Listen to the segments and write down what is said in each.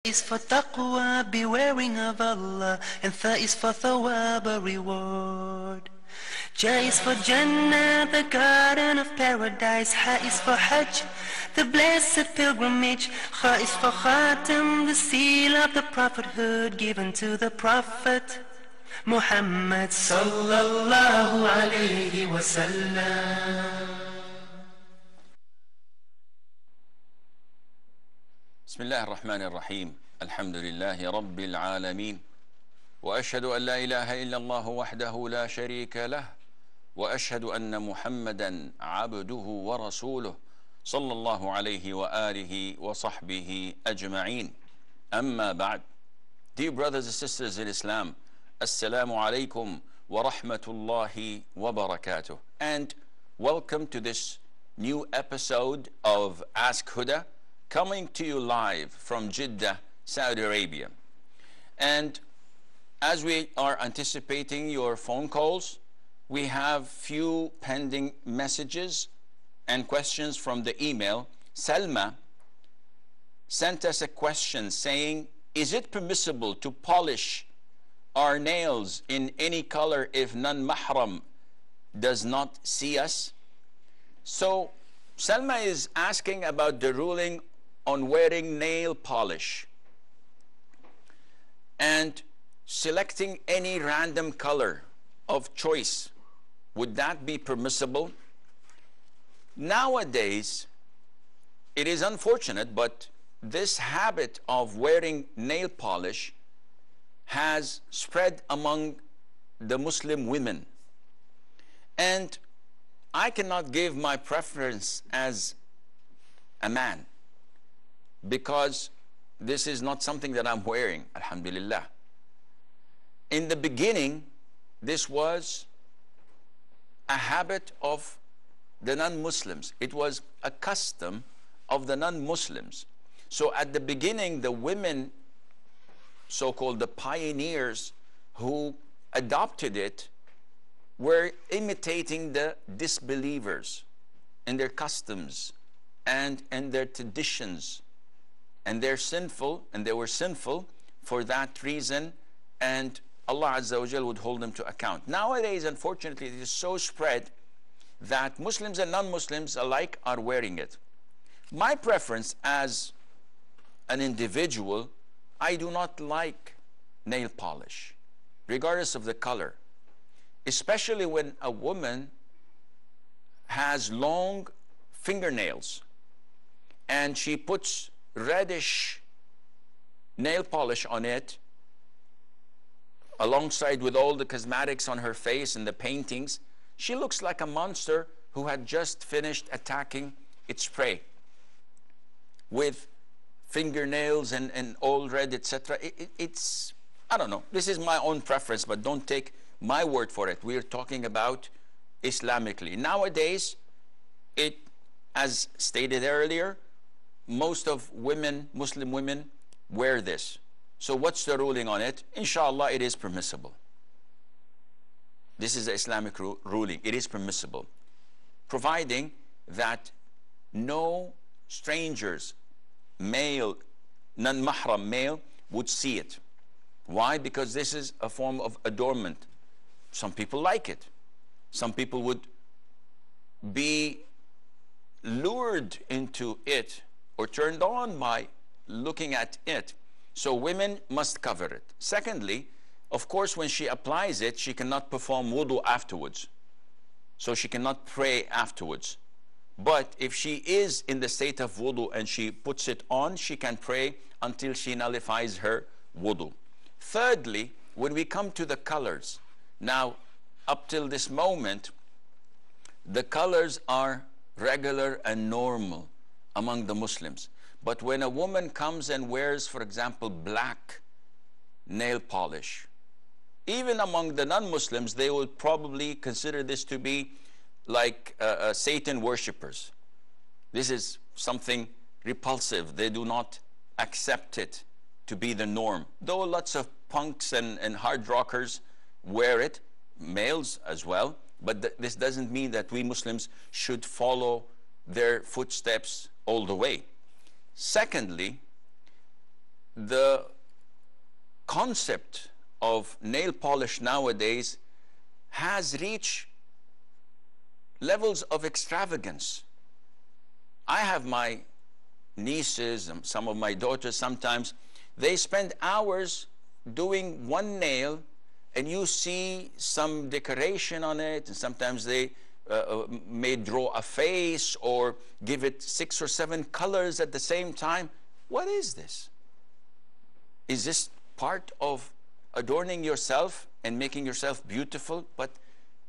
Is for taqwa, bewaring of Allah, and tha is for thawab, a reward. Ja is for Jannah, the garden of paradise. Ha is for Hajj, the blessed pilgrimage. Kha is for Khatam, the seal of the prophethood given to the Prophet Muhammad sallallahu alayhi wa sallam. بسم الله الرحمن الرحيم الحمد لله رب العالمين وأشهد أن لا إله إلا الله وحده لا شريك له وأشهد أن محمدا عبده ورسوله صلى الله عليه وآله وصحبه أجمعين. أما بعد. Dear brothers and sisters in Islam, Assalamu alaikum wa rahmatullahi wa barakatuh, and welcome to this new episode of Ask Huda, coming to you live from Jeddah, Saudi Arabia. And as we are anticipating your phone calls, we have few pending messages and questions from the email. Salma sent us a question saying, is it permissible to polish our nails in any color if non-mahram does not see us? So Salma is asking about the ruling on wearing nail polish and selecting any random color of choice. Would that be permissible? Nowadays, it is unfortunate, but this habit of wearing nail polish has spread among the Muslim women. And I cannot give my preference as a man, because this is not something that I'm wearing, alhamdulillah. In the beginning, this was a habit of the non-Muslims. It was a custom of the non-Muslims. So at the beginning, the women, so-called the pioneers who adopted it, were imitating the disbelievers in their customs and in their traditions. And they're sinful, and they were sinful for that reason, and Allah Azza wa Jal would hold them to account. Nowadays, unfortunately, it is so spread that Muslims and non-Muslims alike are wearing it. My preference as an individual, I do not like nail polish, regardless of the color, especially when a woman has long fingernails and she puts reddish nail polish on it alongside with all the cosmetics on her face and the paintings. She looks like a monster who had just finished attacking its prey with fingernails and all red, etc. It's, I don't know, this is my own preference, but don't take my word for it. We're talking about Islamically. Nowadays, it, as stated earlier, most of women, Muslim women, wear this. So what's the ruling on it? Inshallah, it is permissible. This is the Islamic ruling. It is permissible, providing that no strangers, male, non-mahram male, would see it. Why? Because this is a form of adornment. Some people like it. Some people would be lured into it or turned on by looking at it. So women must cover it. Secondly, of course, when she applies it, she cannot perform wudu afterwards. So she cannot pray afterwards. But if she is in the state of wudu and she puts it on, she can pray until she nullifies her wudu. Thirdly, when we come to the colors, now up till this moment, the colors are regular and normal among the Muslims. But when a woman comes and wears, for example, black nail polish, even among the non-Muslims, they will probably consider this to be like Satan worshippers. This is something repulsive. They do not accept it to be the norm. Though lots of punks and hard rockers wear it, males as well, but this doesn't mean that we Muslims should follow their footsteps all the way. Secondly, the concept of nail polish nowadays has reached levels of extravagance. I have my nieces and some of my daughters, sometimes they spend hours doing one nail, and you see some decoration on it, and sometimes they may draw a face or give it 6 or 7 colors at the same time. What is this? Is this part of adorning yourself and making yourself beautiful? But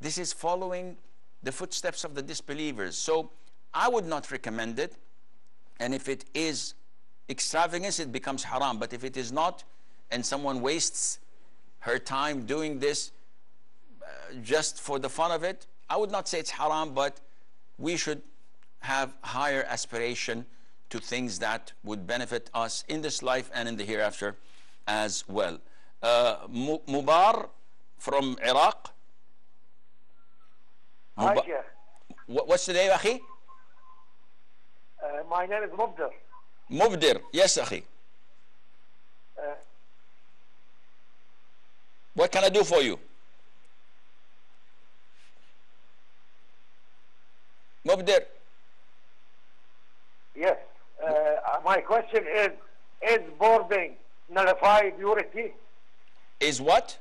this is following the footsteps of the disbelievers. So I would not recommend it. And if it is extravagance, it becomes haram. But if it is not, and someone wastes her time doing this just for the fun of it, I would not say it's haram, but we should have higher aspiration to things that would benefit us in this life and in the hereafter as well. Mubar from Iraq. Hi, Sheikh. What's the name, Akhi? My name is Mubdir. Mubdir. Yes, Akhi. What can I do for you? Mubdir. Yes. My question is burping nullify purity? Is what?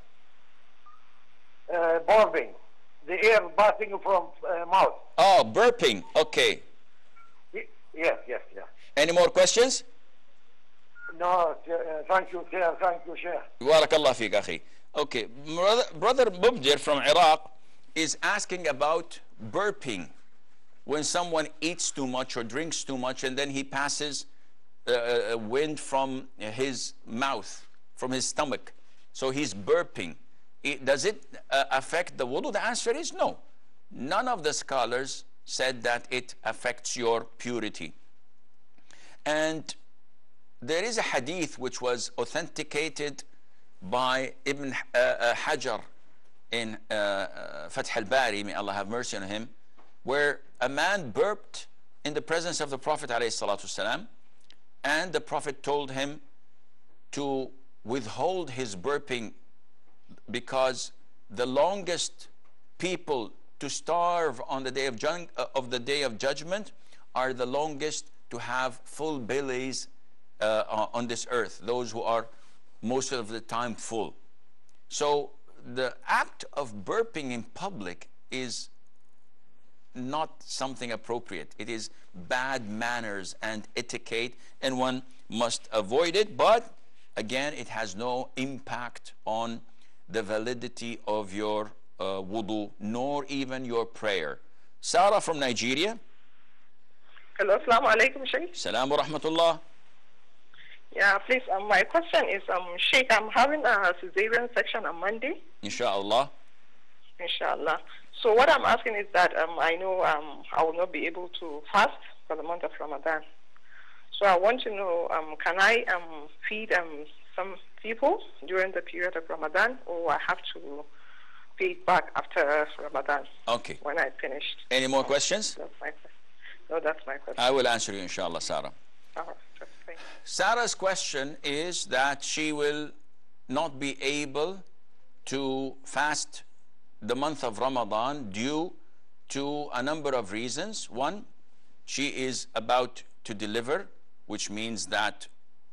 Burping. The air passing from mouth. Oh, burping. Okay. Yes. Any more questions? No, thank you, sir. Thank you, sir. Barakallah fiqh, akhi. Okay, brother Mubdir from Iraq is asking about burping. When someone eats too much or drinks too much, and then he passes wind from his mouth, from his stomach, so he's burping. Does it affect the wudu? The answer is no. None of the scholars said that it affects your purity. And there is a hadith which was authenticated by Ibn Hajar in Fath al-Bari, may Allah have mercy on him, where a man burped in the presence of the Prophet ﷺ, and the Prophet told him to withhold his burping, because the longest people to starve on the day of judgment are the longest to have full bellies on this earth, those who are most of the time full. So the act of burping in public is not something appropriate. It is bad manners and etiquette, and one must avoid it. But again, it has no impact on the validity of your wudu, nor even your prayer. Sarah from Nigeria. Hello, assalamu alaikum, Sheikh. Salam wa rahmatullah. Yeah, please, my question is, Sheikh, I'm having a cesarean section on Monday. Inshallah. Inshallah. So what I'm asking is that I know I will not be able to fast for the month of Ramadan. So I want to know, can I feed some people during the period of Ramadan, or I have to pay it back after Ramadan? Okay. When I finished. Any more questions? That's my question. No, that's my question. I will answer you, inshallah, Sarah. All right. Thank you. Sarah's question is that she will not be able to fast the month of Ramadan due to a number of reasons. One, she is about to deliver, which means that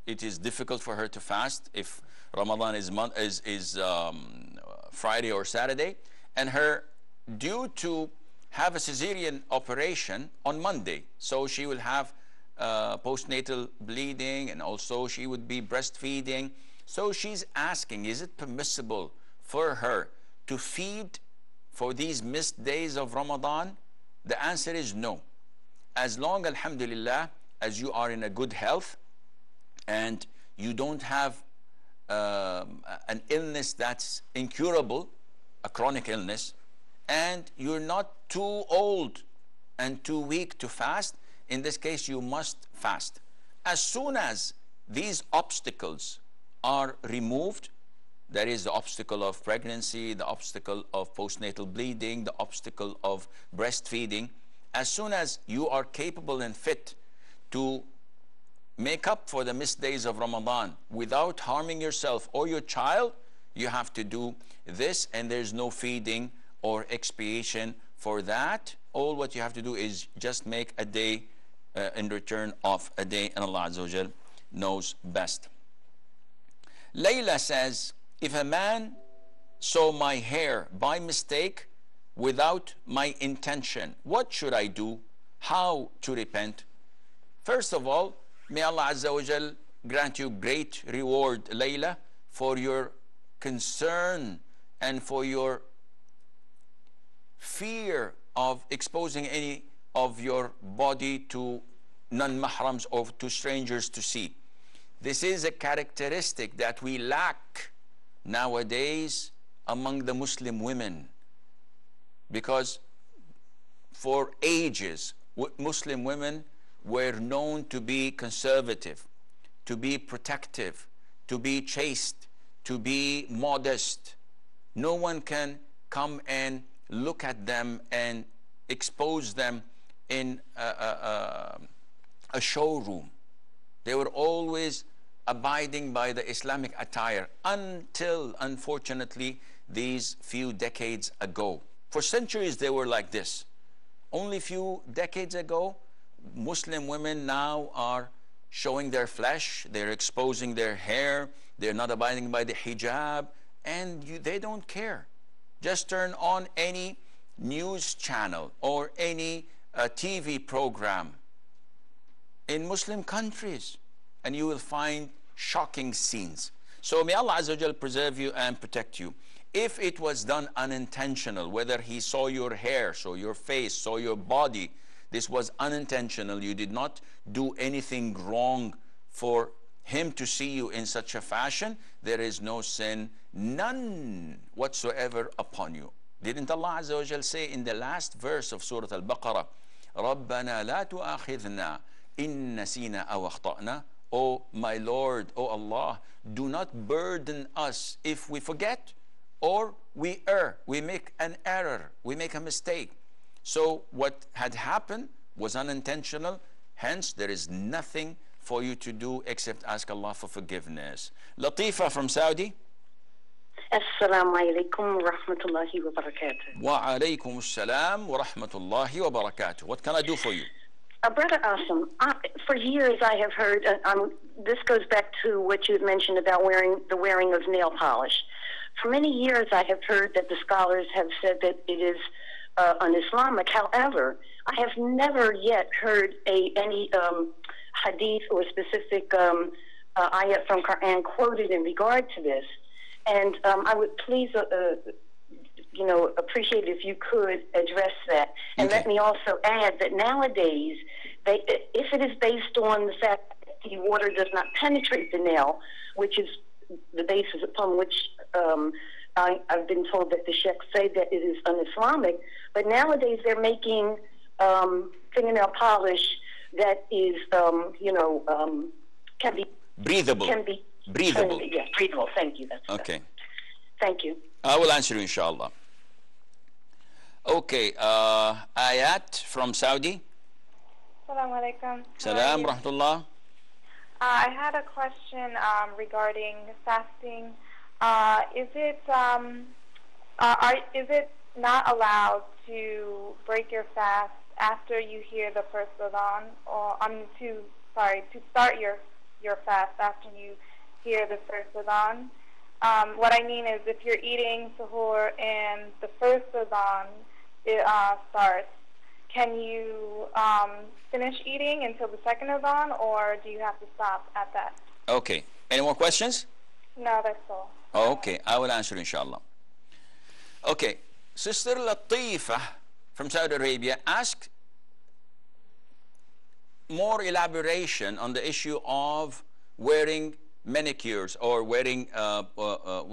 it is difficult for her to fast if Ramadan is Friday or Saturday, and her due to have a cesarean operation on Monday, so she will have postnatal bleeding, and also she would be breastfeeding. So she's asking, is it permissible for her to feed for these missed days of Ramadan? The answer is no. As long, alhamdulillah, as you are in a good health and you don't have an illness that's incurable, a chronic illness, and you're not too old and too weak to fast, in this case you must fast. As soon as these obstacles are removed, there is the obstacle of pregnancy, the obstacle of postnatal bleeding, the obstacle of breastfeeding. As soon as you are capable and fit to make up for the missed days of Ramadan without harming yourself or your child, you have to do this, and there's no feeding or expiation for that. All what you have to do is just make a day in return of a day, and Allah Azza wa Jal knows best. Layla says, if a man saw my hair by mistake without my intention, what should I do? How to repent? First of all, may Allah Azza wa Jal grant you great reward, Layla, for your concern and for your fear of exposing any of your body to non-mahrams or to strangers to see. This is a characteristic that we lack nowadays among the Muslim women, because for ages Muslim women were known to be conservative, to be protective, to be chaste, to be modest. No one can come and look at them and expose them in a showroom. They were always abiding by the Islamic attire until, unfortunately, these few decades ago. For centuries they were like this. Only few decades ago, Muslim women now are showing their flesh, they're exposing their hair, they're not abiding by the hijab, and they don't care. Just turn on any news channel or any TV program in Muslim countries, and you will find shocking scenes. So may Allah Azza wa Jal preserve you and protect you. If it was done unintentional, whether he saw your hair, saw your face, saw your body, this was unintentional, you did not do anything wrong for him to see you in such a fashion, there is no sin, none whatsoever upon you. Didn't Allah Azza wa Jal say in the last verse of Surah Al-Baqarah, رَبَّنَا لَا تُؤَاخِذْنَا إِن نَسِينَا أَوْ أَخْطَأْنَا, O my Lord, O Allah, do not burden us if we forget or we err, we make an error, we make a mistake. So what had happened was unintentional, hence there is nothing for you to do except ask Allah for forgiveness. Latifa from Saudi. Assalamu alaikum wa rahmatullahi wa barakatuh. Wa alaykum assalam wa rahmatullahi wa barakatuh. What can I do for you? Brother Asim, for years I have heard, this goes back to what you had mentioned about the wearing of nail polish. For many years I have heard that the scholars have said that it is un-Islamic. However, I have never yet heard any hadith or specific ayat from Quran quoted in regard to this. And I would please appreciate if you could address that. And Okay. let me also add that nowadays, if it is based on the fact that the water does not penetrate the nail, which is the basis upon which I've been told that the sheikhs say that it is un-Islamic, but nowadays they're making fingernail polish that is, can be Breathable. Breathable. Yes, breathable. Thank you. That's Okay. Thank you. I will answer you, inshallah. Okay, Ayat from Saudi. Assalamu alaikum. Salam rahmatullah. I had a question regarding fasting. Is it not allowed to break your fast after you hear the first adhan, or to start your fast after you hear the first adhan? What I mean is, if you're eating suhoor and the first adhan starts, can you finish eating until the second adhan, or do you have to stop at that? Okay. Any more questions? No, that's all. Okay, I will answer inshallah. Okay, Sister Latifa from Saudi Arabia asked more elaboration on the issue of wearing manicures or wearing,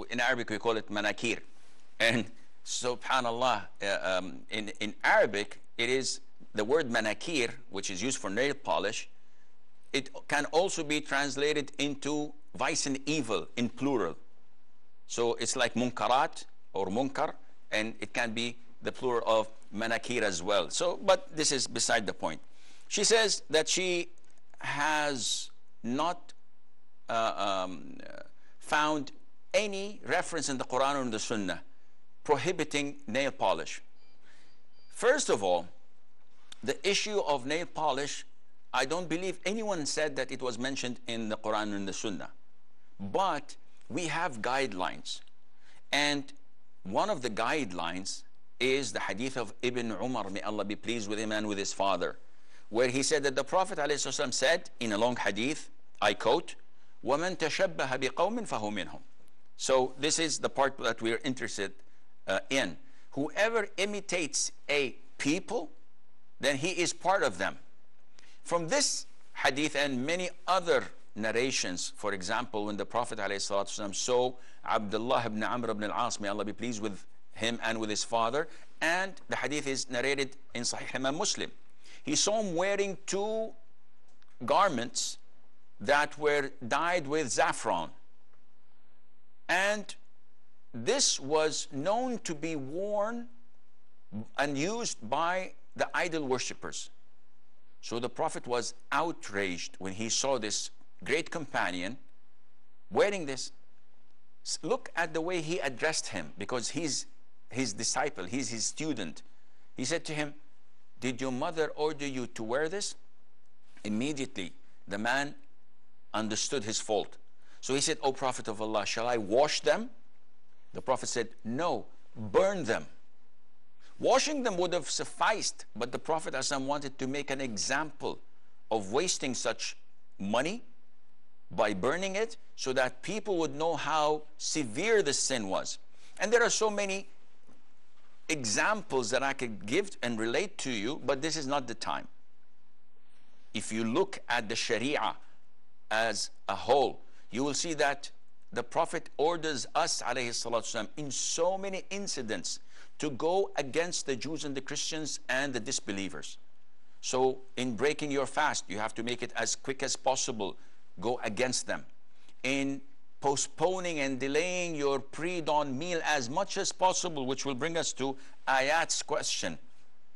in Arabic we call it manakir. And subhanallah, in Arabic it is the word manakir, which is used for nail polish. It can also be translated into vice and evil in plural. So it's like munkarat or munkar, and it can be the plural of manakir as well. So, but this is beside the point. She says that she has not found any reference in the Quran or in the Sunnah prohibiting nail polish. First of all, the issue of nail polish, I don't believe anyone said that it was mentioned in the Quran or in the Sunnah. But we have guidelines. And one of the guidelines is the hadith of Ibn Umar, may Allah be pleased with him and with his father, where he said that the Prophet ﷺ said in a long hadith, I quote, وَمَن تَشَبَّهَ بِقَوْمٍ فَهُ مِنْهُمْ. So this is the part that we are interested in. Whoever imitates a people, then he is part of them. From this hadith and many other narrations, for example, when the Prophet ﷺ saw Abdullah ibn Amr ibn al-As, may Allah be pleased with him and with his father, and the hadith is narrated in Sahih Imam Muslim. He saw him wearing two garments that were dyed with saffron, and this was known to be worn and used by the idol worshippers. So the Prophet was outraged when he saw this great companion wearing this. Look at the way he addressed him, because he's his disciple, he's his student. He said to him, did your mother order you to wear this? Immediately the man understood his fault. So he said, O Prophet of Allah, shall I wash them? The Prophet said, no, burn them. Washing them would have sufficed, but the Prophet ﷺ wanted to make an example of wasting such money by burning it, so that people would know how severe the sin was. And there are so many examples that I could give and relate to you, but this is not the time. If you look at the Sharia as a whole, you will see that the Prophet orders us, alayhi salatu wasalam, in so many incidents to go against the Jews and the Christians and the disbelievers. So in breaking your fast, you have to make it as quick as possible. Go against them. In postponing and delaying your pre-dawn meal as much as possible, which will bring us to Ayat's question.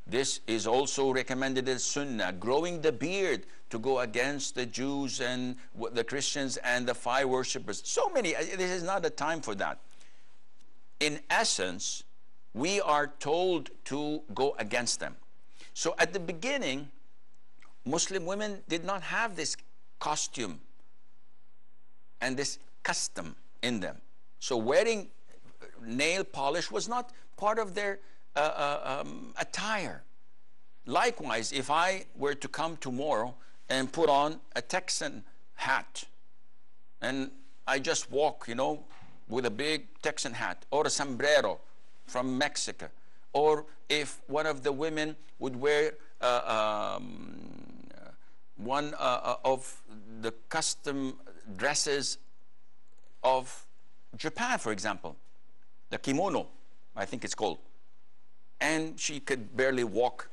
This is also recommended as Sunnah. Growing the beard, to go against the Jews and the Christians and the fire worshippers. So many, this is not a time for that. In essence, we are told to go against them. So at the beginning, Muslim women did not have this costume and this custom in them. So wearing nail polish was not part of their attire. Likewise, if I were to come tomorrow and put on a Texan hat, and I just walk, you know, with a big Texan hat, or a sombrero from Mexico, or if one of the women would wear one of the custom dresses of Japan, for example, the kimono, I think it's called, and she could barely walk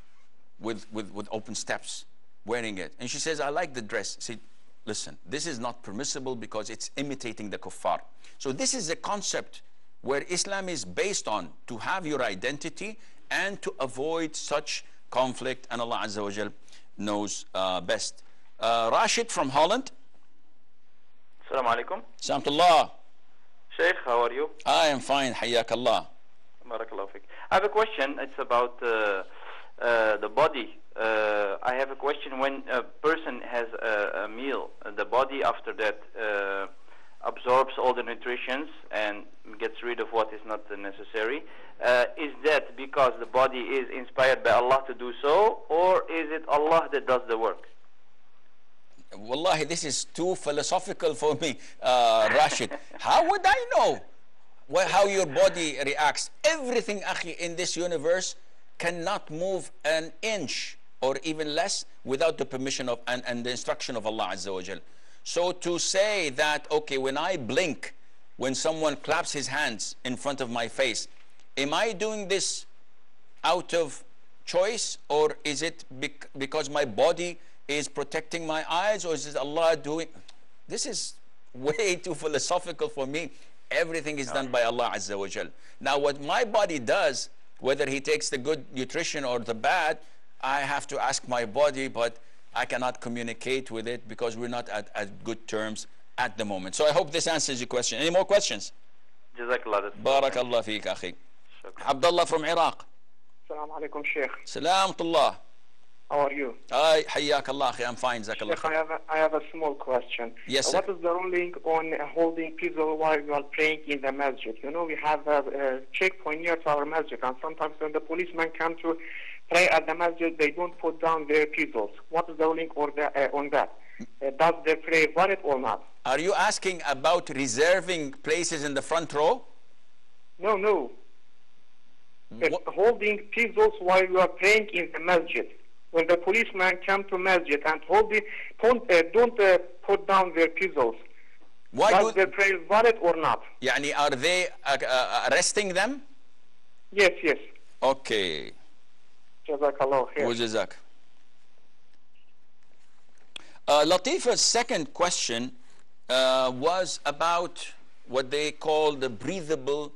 with open steps wearing it, and she says, I like the dress. See, listen, this is not permissible because it's imitating the kuffar. So this is a concept where Islam is based on to have your identity and to avoid such conflict, and Allah Azza wa Jal knows best. Rashid from Holland. Assalamu alaikum. Salamtullah. Sheikh, how are you? I am fine, Hayyakallah. Barakallahu fik. I have a question. It's about the body. I have a question. When a person has a meal, the body after that absorbs all the nutrients and gets rid of what is not necessary. Is that because the body is inspired by Allah to do so, or is it Allah that does the work? Wallahi, this is too philosophical for me, Rashid. How would I know how your body reacts? Everything, akhi, in this universe cannot move an inch or even less without the permission of and the instruction of Allah Azza wa Jal. So to say that, okay, when I blink, when someone claps his hands in front of my face, am I doing this out of choice, or is it because my body is protecting my eyes, or is it Allah doing? This is way too philosophical for me. Everything is done by Allah Azza wa Jal. Now what my body does, whether he takes the good nutrition or the bad, I have to ask my body, but I cannot communicate with it because we're not at good terms at the moment. So I hope this answers your question. Any more questions? Jazakallah. Barakallah feek, akhi. Abdullah from Iraq. Assalamu alaikum, Sheikh. Salamatullah. How are you? Hi, hayyak Allah, akhi. I'm fine, Zakallah. Sheikh, I have a small question. Yes, sir. What is the ruling on holding people while you are praying in the masjid? You know, we have a checkpoint near to our masjid, and sometimes when the policemen come to pray at the masjid, they don't put down their pistols. What is the ruling on that? Does the prayer valid or not? Are you asking about reserving places in the front row? No. Holding pistols while you are praying in the masjid. When the policemen come to masjid and don't put down their pistols. Does the prayer valid or not? Yani, are they arresting them? Yes. Okay. Jazakallah khair. Wajazak. Latifa's second question was about what they call the breathable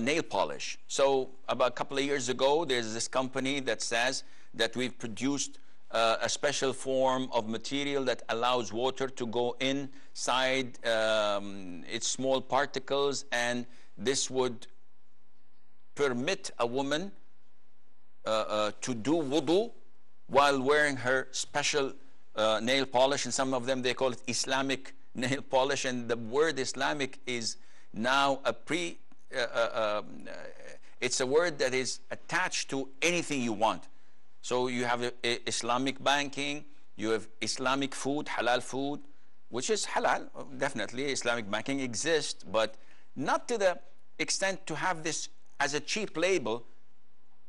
nail polish. So about a couple of years ago, there's this company that says that we've produced a special form of material that allows water to go inside its small particles, and this would permit a woman to do wudu while wearing her special nail polish. And some of them, they call it Islamic nail polish, and the word Islamic is now it's a word that is attached to anything you want. So you have Islamic banking, you have Islamic food, halal food, which is halal. Definitely Islamic banking exists, but not to the extent to have this as a cheap label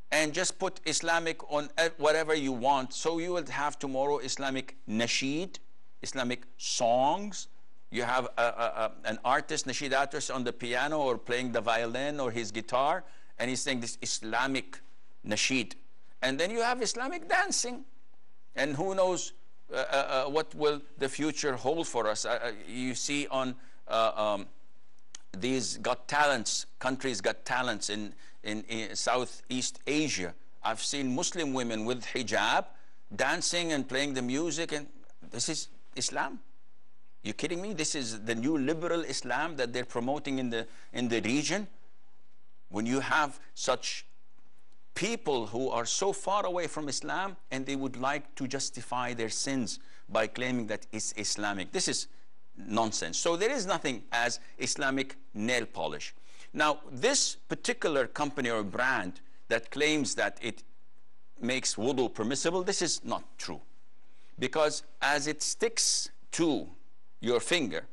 and just put Islamic on whatever you want. So you will have tomorrow Islamic nasheed, Islamic songs. You have an artist, nasheed artist, on the piano or playing the violin or his guitar, and he's saying this Islamic nasheed. And then you have Islamic dancing, and who knows what will the future hold for us. You see on these countries got talents in Southeast Asia. I've seen Muslim women with hijab dancing and playing the music, and this is Islam. You kidding me? This is the new liberal Islam that they're promoting in the region. When you have such people who are so far away from Islam and they would like to justify their sins by claiming that it's Islamic, this is nonsense. So there is nothing as Islamic nail polish. Now, this particular company or brand that claims that it makes wudu permissible, this is not true. Because as it sticks to your finger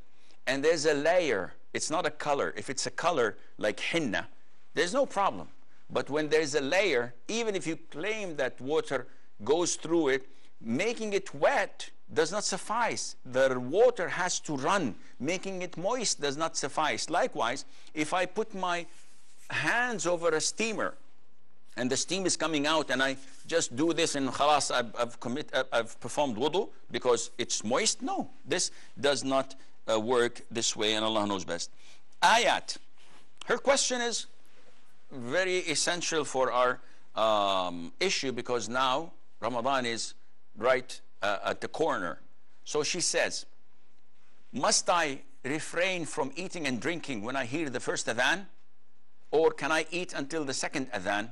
and there's a layer, it's not a color. If it's a color like henna, there's no problem. But when there's a layer, even if you claim that water goes through it, making it wet does not suffice. The water has to run. Making it moist does not suffice. Likewise, if I put my hands over a steamer and the steam is coming out and I just do this and khalas, I've performed wudu because it's moist, no, this does not work this way, and Allah knows best. Ayat. Her question is very essential for our issue, because now Ramadan is right at the corner. So she says, must I refrain from eating and drinking when I hear the first adhan, or can I eat until the second adhan?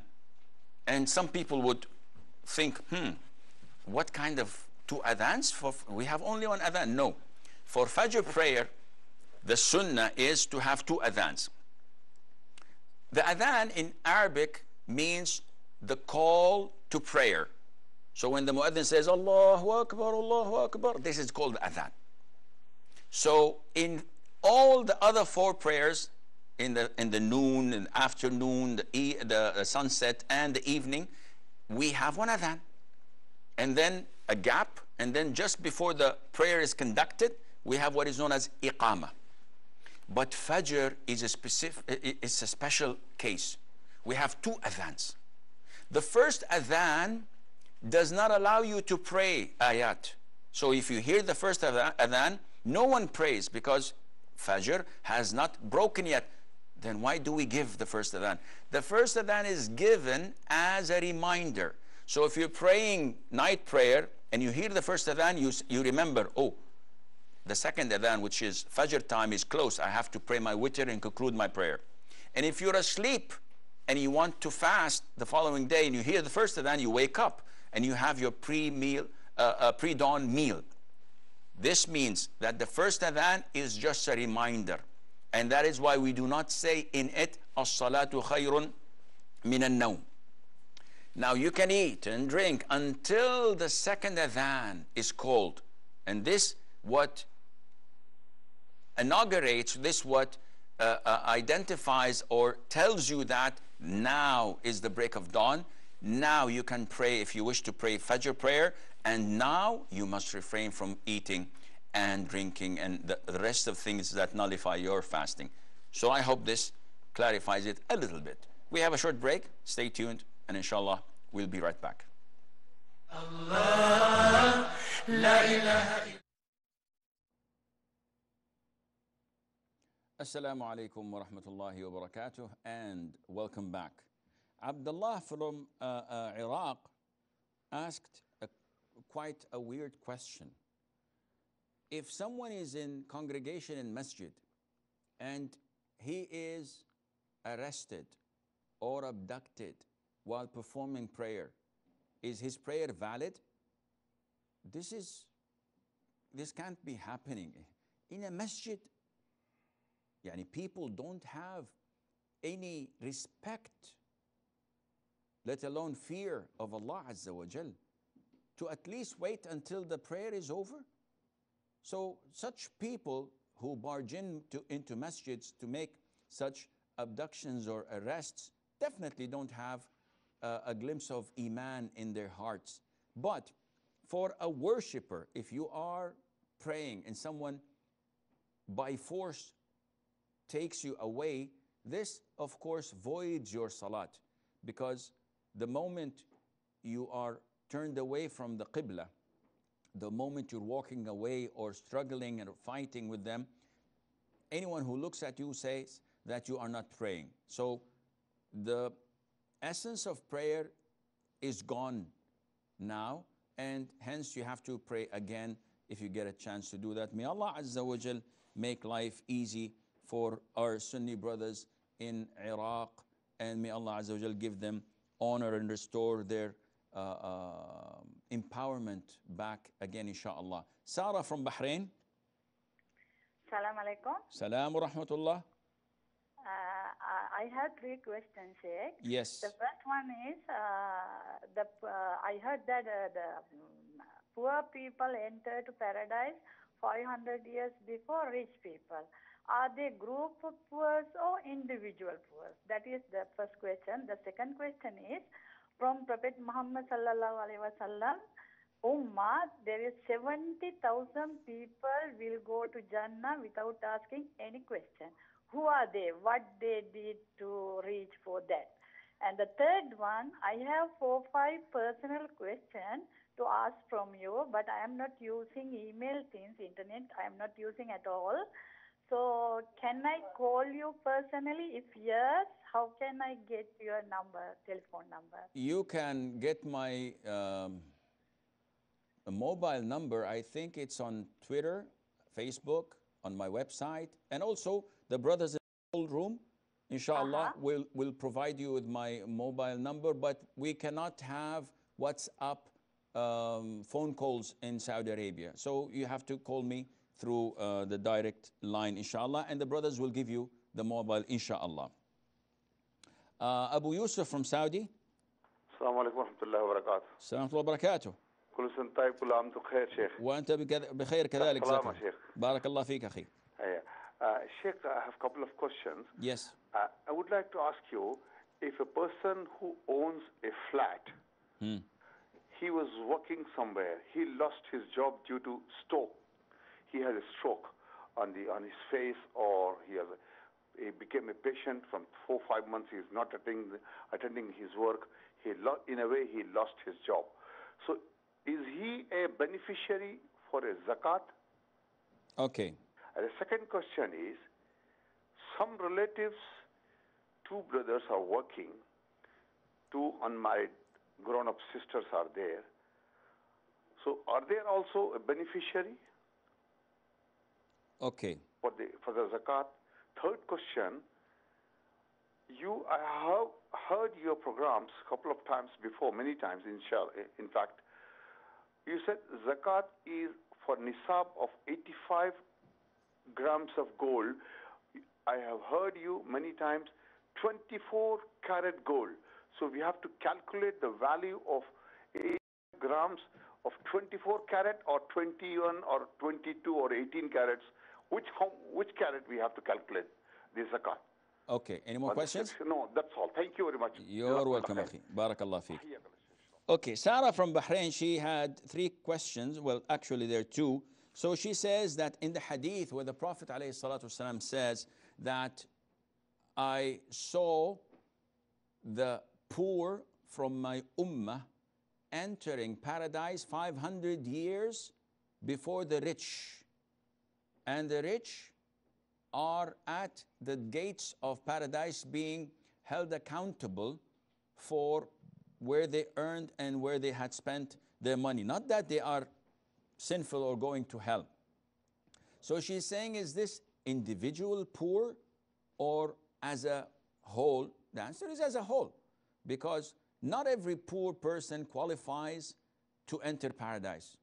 And some people would think, what kind of two adhans? We have only one adhan. No. For Fajr prayer, the sunnah is to have two adhans. The adhan in Arabic means the call to prayer. So when the muezzin says, Allahu Akbar, this is called adhan. So in all the other four prayers, in the noon, in the afternoon, the sunset, and the evening, we have one adhan. And then a gap, and then just before the prayer is conducted, we have what is known as iqamah. But Fajr is a special case. We have two adhans. The first adhan does not allow you to pray ayat. So if you hear the first adhan, no one prays because Fajr has not broken yet. Then why do we give the first adhan? The first adhan is given as a reminder. So if you're praying night prayer and you hear the first adhan, you remember, oh, the second adhan, which is Fajr time, is close. I have to pray my witr and conclude my prayer. And if you're asleep and you want to fast the following day and you hear the first adhan, you wake up and you have your pre-dawn meal. This means that the first adhan is just a reminder. And that is why we do not say in it, as-salatu khayrun min al-nawm. Now you can eat and drink until the second adhan is called. And this what inaugurates, this what identifies or tells you that now is the break of dawn. Now you can pray if you wish to pray Fajr prayer, and now you must refrain from eating and drinking and the rest of things that nullify your fasting. So I hope this clarifies it a little bit. We have a short break. Stay tuned, and inshallah we'll be right back. Allah, la ilaha. Assalamu alaikum wa rahmatullahi wa barakatuh, and welcome back. Abdullah from Iraq asked quite a weird question. If someone is in congregation in Masjid and he is arrested or abducted while performing prayer, is his prayer valid? This can't be happening. In a Masjid, people don't have any respect, let alone fear of Allah Azza wa Jal, to at least wait until the prayer is over. So such people who barge into masjids to make such abductions or arrests definitely don't have a glimpse of Iman in their hearts. But for a worshipper, if you are praying and someone by force takes you away, this of course voids your salat, because the moment you are turned away from the Qibla, the moment you're walking away or struggling and fighting with them, anyone who looks at you says that you are not praying. So the essence of prayer is gone now, and hence you have to pray again if you get a chance to do that. May Allah Azza wa Jal make life easy for our Sunni brothers in Iraq, and may Allah Azza wa Jal give them honor and restore their empowerment back again, inshallah. Sarah from Bahrain. Salam alaikum. Salam wa rahmatullah. I have three questions, Sheikh. Yes. The first one is, I heard that the poor people enter to paradise 500 years before rich people. Are they group of poor or individual poor? That is the first question. The second question is, from Prophet Muhammad sallallahu alaihi wasallam, Ummah, there is 70,000 people will go to Jannah without asking any question. Who are they? What they did to reach for that? And the third one, I have 4 or 5 personal questions to ask from you, but I am not using email things, internet, I am not using at all. So can I call you personally? If yes, how can I get your number, telephone number? You can get my mobile number. I think it's on Twitter, Facebook, on my website, and also the brothers in the old room, inshallah, will provide you with my mobile number, but we cannot have WhatsApp phone calls in Saudi Arabia. So you have to call me through the direct line, inshallah, and the brothers will give you the mobile, inshallah. Abu Yusuf from Saudi. Assalamu alaikum wa rahmatullahi wa barakatuh. Assalamu alaikum wa barakatuh. كل سنة طيب كل عام وانتم بخير شيخ. وأنت بخير كذلك. سلام شيخ. بارك الله فيك أخي. Sheikh, I have a couple of questions. Yes. I would like to ask you, if a person who owns a flat, he was working somewhere, he lost his job due to stroke. He had a stroke on his face, or he became a patient from 4 or 5 months. He is not attending his work. In a way, he lost his job. So, is he a beneficiary for a zakat? Okay. And the second question is, some relatives, 2 brothers are working, 2 unmarried grown-up sisters are there. So are they also a beneficiary Okay. for the zakat? Third question, I have heard your programs a couple of times before, many times, inshallah. In fact, you said zakat is for nisab of 85 grams of gold. I have heard you many times, 24 karat gold. So we have to calculate the value of 8 grams of 24 carat or 21 or 22 or 18 carats. Which carat we have to calculate the zakat? Okay. Any more questions? No, that's all. Thank you very much. You're welcome, Akhi. Barakallah feek. Okay, Sarah from Bahrain, she had 3 questions. Well, actually, there are 2. So she says that in the hadith where the Prophet ﷺ says that I saw the poor from my ummah entering paradise 500 years before the rich. And the rich are at the gates of paradise being held accountable for where they earned and where they had spent their money. Not that they are sinful or going to hell. So she's saying, is this individual poor or as a whole? The answer is as a whole, because not every poor person qualifies to enter paradise.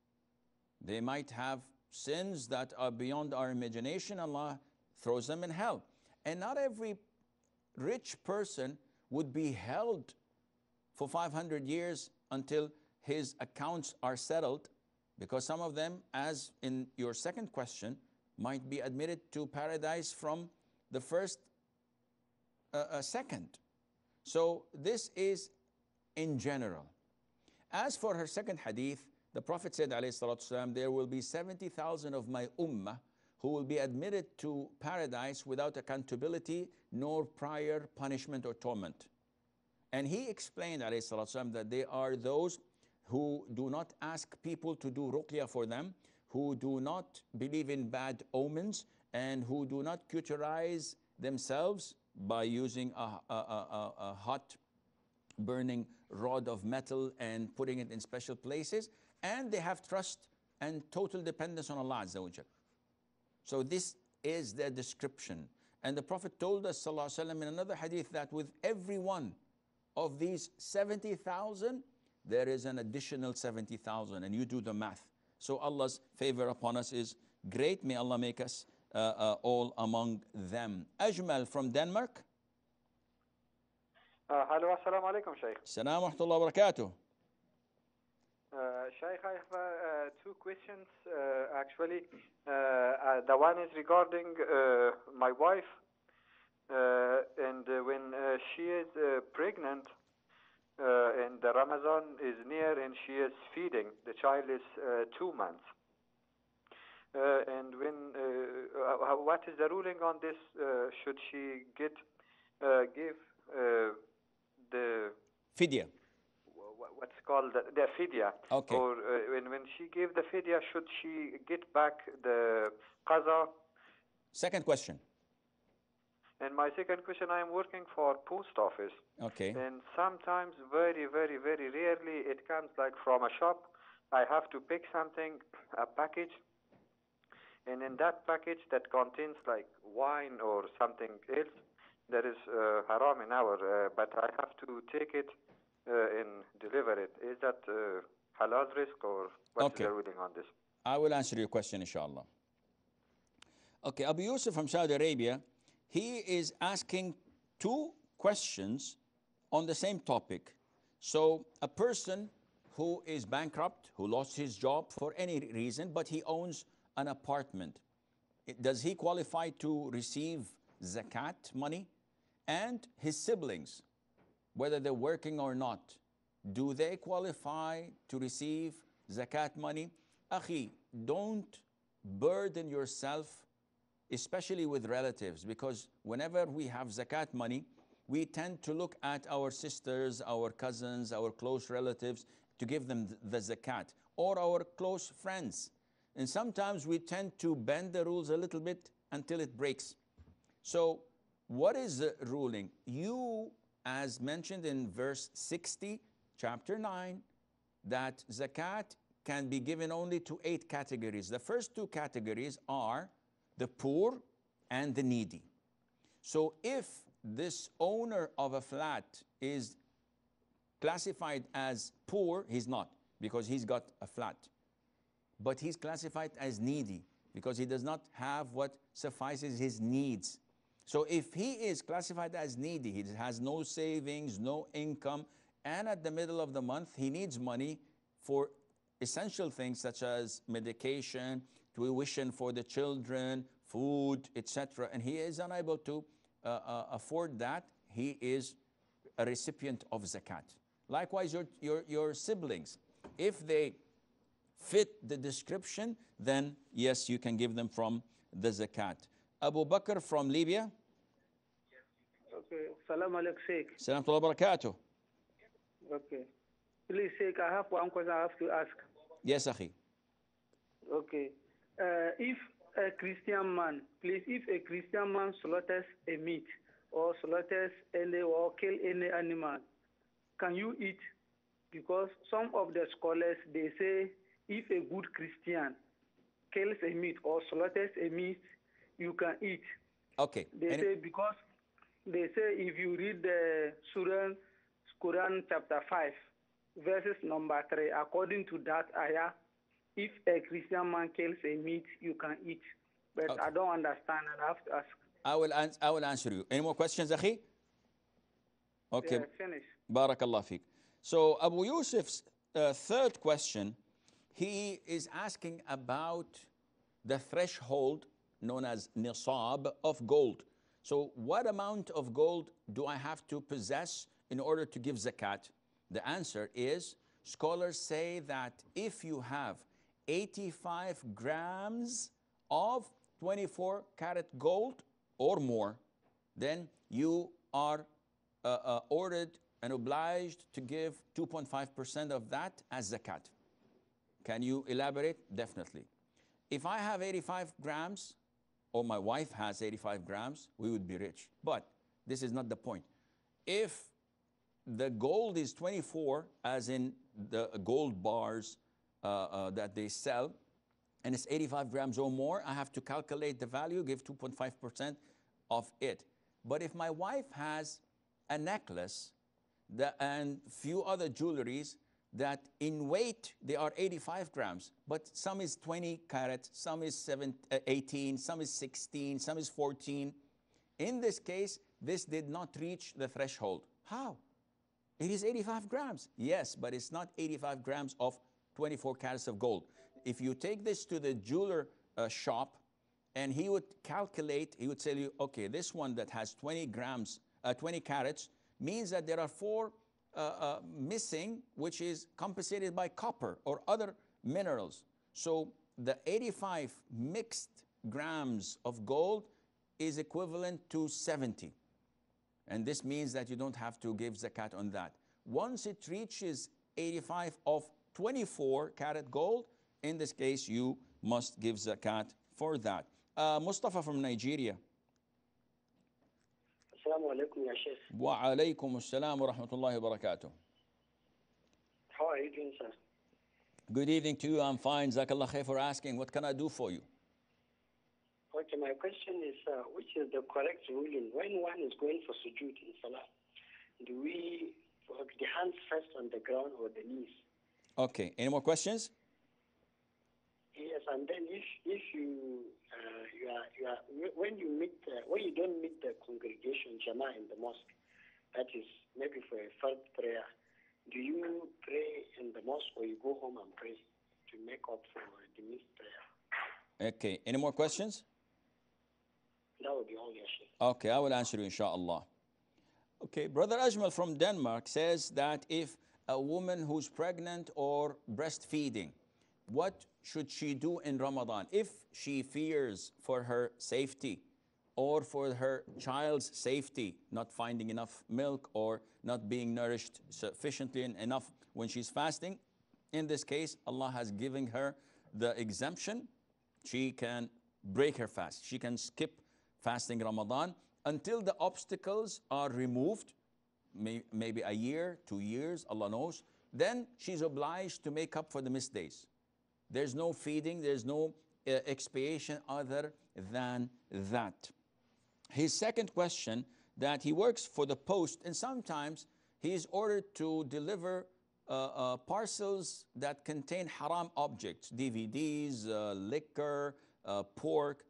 They might have sins that are beyond our imagination. Allah throws them in hell. And not every rich person would be held for 500 years until his accounts are settled, because some of them, as in your second question, might be admitted to paradise from the first second. So this is in general. As for her second hadith, the Prophet said, ﷺ, there will be 70,000 of my ummah who will be admitted to paradise without accountability nor prior punishment or torment. And he explained, ﷺ, that they are those who do not ask people to do ruqya for them, who do not believe in bad omens, and who do not cauterize themselves by using a hot burning rod of metal and putting it in special places, and they have trust and total dependence on Allah Azza wa Jal. So this is their description. And the Prophet told us, sallallahu alaihi wasallam, in another hadith, that with every one of these 70,000, there is an additional 70,000, and you do the math. So Allah's favor upon us is great. May Allah make us all among them. Ajmal from Denmark. Hello, assalamu alaikum, Shaykh. Assalamu wa rahmatullahi wa barakatuh. Shaykh, I have 2 questions actually. The one is regarding my wife, and when she is pregnant and the Ramadan is near and she is feeding, the child is 2 months. And when what is the ruling on this? Should she give the Fidya? What's called the fidya? Okay. Or when she gave the fidya, should she get back the qaza? Second question. And my second question, I am working for post office. Okay. And sometimes, very, very, very rarely, it comes like from a shop. I have to pick something, a package, and in that package that contains like wine or something else, that is haram in our, but I have to take it and deliver it. Is that halal risk, or what's the ruling on this? I will answer your question, inshallah. Okay, Abu Yusuf from Saudi Arabia, he is asking 2 questions on the same topic. So a person who is bankrupt, who lost his job for any reason, but he owns an apartment, does he qualify to receive zakat money? And his siblings, whether they're working or not, do they qualify to receive zakat money? Akhi, don't burden yourself, especially with relatives, because whenever we have zakat money, we tend to look at our sisters, our cousins, our close relatives to give them the zakat, or our close friends. And sometimes we tend to bend the rules a little bit until it breaks. So what is the ruling? You, as mentioned in verse 60, chapter 9, that zakat can be given only to 8 categories. The first 2 categories are the poor and the needy. So if this owner of a flat is classified as poor, he's not, because he's got a flat. But he's classified as needy because he does not have what suffices his needs. So if he is classified as needy, he has no savings, no income, and at the middle of the month, he needs money for essential things such as medication, tuition for the children, food, etc., and he is unable to afford that, he is a recipient of zakat. Likewise, your siblings, if they fit the description, then yes, you can give them from the zakat. Abu Bakr from Libya. Okay. Salam alaikum, Sheikh. Salam wa barakatuh. Okay. Please, Sheikh, I have one question I have to ask. Yes, Akhi. Okay. If a Christian man, please, if a Christian man slaughters a meat or slaughters any or kill any animal, can you eat? Because some of the scholars, they say if a good Christian kills a meat or slaughters a meat, you can eat. Okay. They say because they say if you read the Surah, Quran chapter 5, verses number 3, according to that ayah, if a Christian man kills a meat, you can eat. But Okay. I don't understand, and I have to ask. I will answer you. Any more questions, Akhi? Okay. Yeah, finish. Barakallah fiqh. So Abu Yusuf's third question, he is asking about the threshold known as nisab of gold. So what amount of gold do I have to possess in order to give zakat? The answer is, scholars say that if you have 85 grams of 24 karat gold or more, then you are ordered and obliged to give 2.5% of that as zakat. Can you elaborate? Definitely. If I have 85 grams, or my wife has 85 grams, we would be rich. But this is not the point. If the gold is 24, as in the gold bars that they sell, and it's 85 grams or more, I have to calculate the value, give 2.5% of it. But if my wife has a necklace and few other jewelries that in weight they are 85 grams, but some is 20 carat, some is 18, some is 16, some is 14. In this case, this did not reach the threshold. How? It is 85 grams. Yes, but it's not 85 grams of 24 carats of gold. If you take this to the jeweler shop, and he would calculate, he would tell you, okay, this one that has 20 grams, 20 carats, means that there are 4 missing, which is compensated by copper or other minerals. So the 85 mixed grams of gold is equivalent to 70. And this means that you don't have to give zakat on that. Once it reaches 85 of 24 karat gold, in this case, you must give zakat for that. Mustafa from Nigeria. Assalamu alaikum, ya Sheikh. Wa alaykum assalam wa rahmatullahi wa barakatuh. How are you doing, sir? Good evening to you. I'm fine. Jazakallah khair for asking. What can I do for you? Okay, my question is, which is the correct ruling? When one is going for sujood in salah, do we put the hands first on the ground or the knees? Okay. Any more questions? Yes, and then if you are when you don't meet the congregation Jama'ah in the mosque, that is maybe for a third prayer, do you pray in the mosque or you go home and pray to make up for the missed prayer? Okay. Any more questions? That would be all, ya Sheikh. Okay, I will answer you, inshallah. Okay, Brother Ajmal from Denmark says that if a woman who's pregnant or breastfeeding, what should she do in Ramadan? If she fears for her safety or for her child's safety, not finding enough milk or not being nourished sufficiently enough when she's fasting, in this case, Allah has given her the exemption. She can break her fast. She can skip fasting Ramadan until the obstacles are removed, maybe a year, 2 years, Allah knows, then she's obliged to make up for the missed days. There's no feeding, there's no expiation other than that. His second question, that he works for the post, and sometimes he is ordered to deliver parcels that contain haram objects, DVDs, liquor, pork.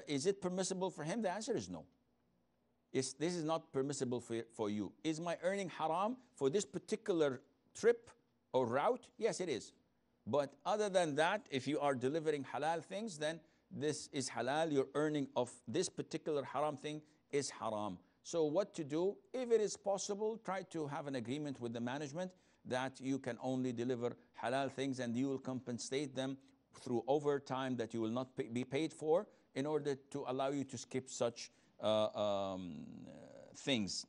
Is it permissible for him? The answer is no. This is not permissible for you. Is my earning haram for this particular trip or route? Yes, it is. But other than that, if you are delivering halal things, then this is halal. Your earning of this particular haram thing is haram. So what to do? If it is possible, try to have an agreement with the management that you can only deliver halal things, and you will compensate them through overtime that you will not be paid for, in order to allow you to skip such things.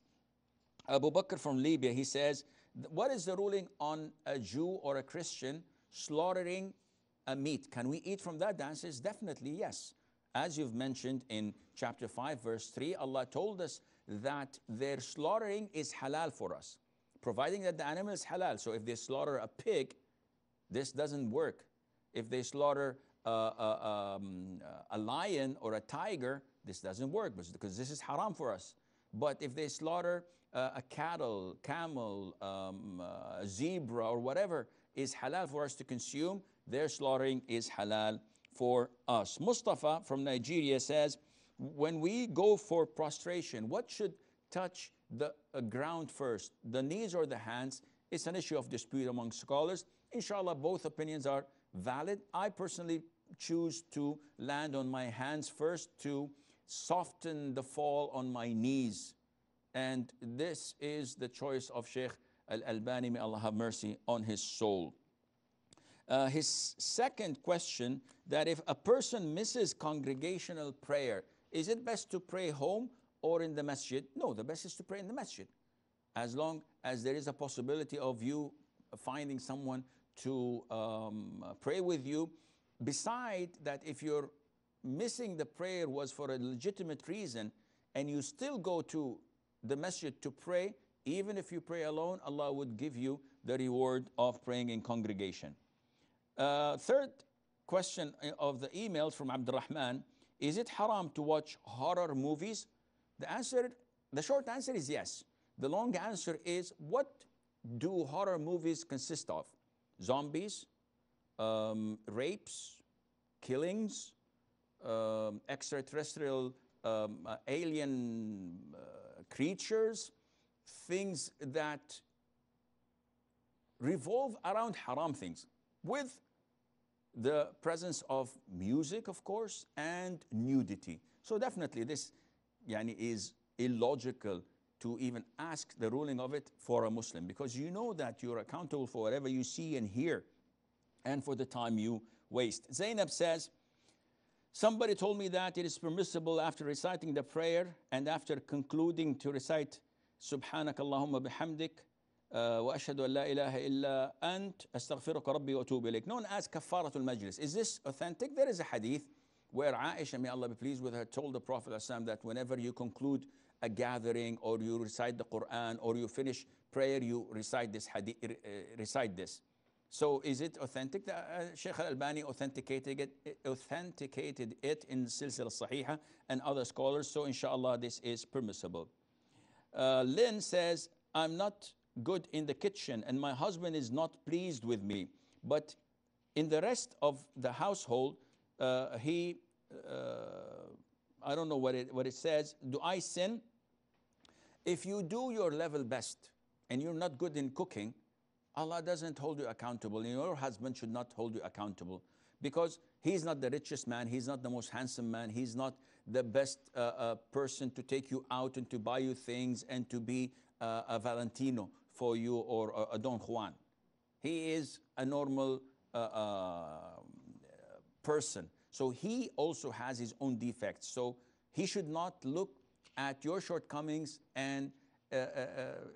Abu Bakr from Libya, he says, what is the ruling on a Jew or a Christian slaughtering a meat? Can we eat from that? The answer is definitely yes. As you've mentioned in chapter 5, verse 3, Allah told us that their slaughtering is halal for us, providing that the animal is halal. So if they slaughter a pig, this doesn't work. If they slaughter a lion or a tiger, this doesn't work, because this is haram for us. But if they slaughter a cattle, camel, a zebra, or whatever is halal for us to consume, their slaughtering is halal for us. Mustafa from Nigeria says, when we go for prostration, what should touch the ground first, the knees or the hands? It's an issue of dispute among scholars. Inshallah, both opinions are valid. I personally choose to land on my hands first to soften the fall on my knees. And this is the choice of Sheikh Al-Albani, may Allah have mercy on his soul. His second question, that if a person misses congregational prayer, is it best to pray home or in the masjid? No, the best is to pray in the masjid. As long as there is a possibility of you finding someone to pray with you. Beside that, if you're missing the prayer was for a legitimate reason, and you still go to the masjid to pray, even if you pray alone, Allah would give you the reward of praying in congregation. Third question of the emails from Abdurrahman, is it haram to watch horror movies? The short answer is yes. The long answer is, what do horror movies consist of? Zombies, rapes, killings, extraterrestrial alien creatures, things that revolve around haram things, with the presence of music, of course, and nudity. So definitely this is illogical to even ask the ruling of it for a Muslim, because you know that you're accountable for whatever you see and hear, and for the time you waste. Zainab says, somebody told me that it is permissible after reciting the prayer and after concluding to recite Subhanak Allahumma bihamdik wa ashhadu an la ilaha illa ant astaghfiruka rabbi wa atubu ilayk, known as kafaratul majlis. Is this authentic? There is a hadith where Aisha, may Allah be pleased with her, told the Prophet ﷺ that whenever you conclude a gathering, or you recite the Quran, or you finish prayer, you recite this hadith, recite this. So is it authentic? Sheikh Al-Albani authenticated it in Silsila Sahiha and other scholars. So inshallah, this is permissible. Lynn says, I'm not good in the kitchen and my husband is not pleased with me, but in the rest of the household, I don't know what it says. Do I sin? If you do your level best and you're not good in cooking, Allah doesn't hold you accountable, and your husband should not hold you accountable, because he's not the richest man, he's not the most handsome man, he's not the best person to take you out and to buy you things and to be a Valentino for you, or a Don Juan. He is a normal person. So he also has his own defects. So he should not look at your shortcomings and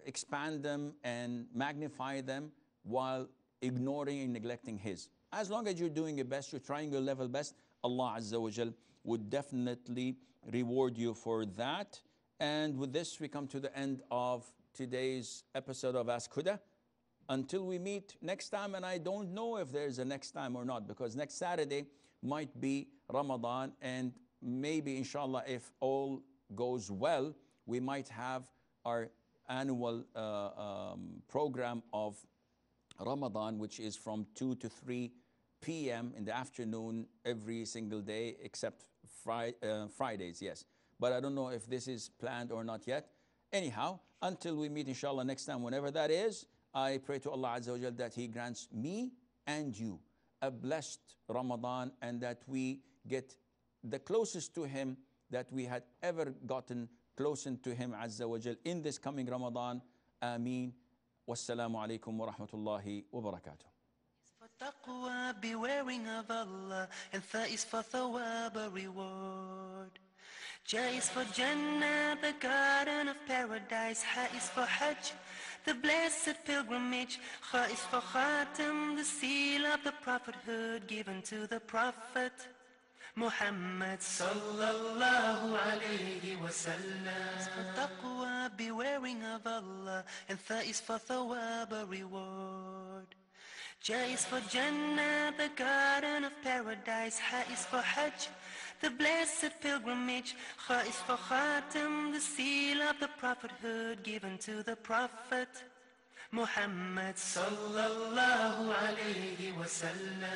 expand them and magnify them while ignoring and neglecting his. As long as you're doing your best, you're trying your level best, Allah Azza wa Jal would definitely reward you for that. And with this, we come to the end of today's episode of Ask Huda. Until we meet next time, and I don't know if there's a next time or not, because next Saturday might be Ramadan, and maybe inshallah, if all goes well, we might have our annual program of Ramadan, which is from 2 to 3 p.m. in the afternoon every single day except Fridays, yes. But I don't know if this is planned or not yet. Anyhow, until we meet inshallah next time, whenever that is, I pray to Allah Azza wa Jal that He grants me and you a blessed Ramadan, and that we get the closest to Him that we had ever gotten closer to Him Azza wa Jal in this coming Ramadan. Ameen. Wassalamu alaikum wa rahmatullahi wa barakatuh. For taqwa, bewaring of Allah, and tha is for thawab, a reward. Ja is for Jannah, the garden of paradise. Ha is for Hajj, the blessed pilgrimage. Kha is for Khatam, the seal of the prophethood given to the Prophet Muhammad sallallahu alayhi wa sallam. For taqwa, bewaring of Allah, and tha is for thawab, a reward. Ja is for Jannah, the garden of paradise. Ha is for Hajj, the blessed pilgrimage. Kha is for Khatam, the seal of the prophethood given to the Prophet Muhammad sallallahu alayhi wa sallam.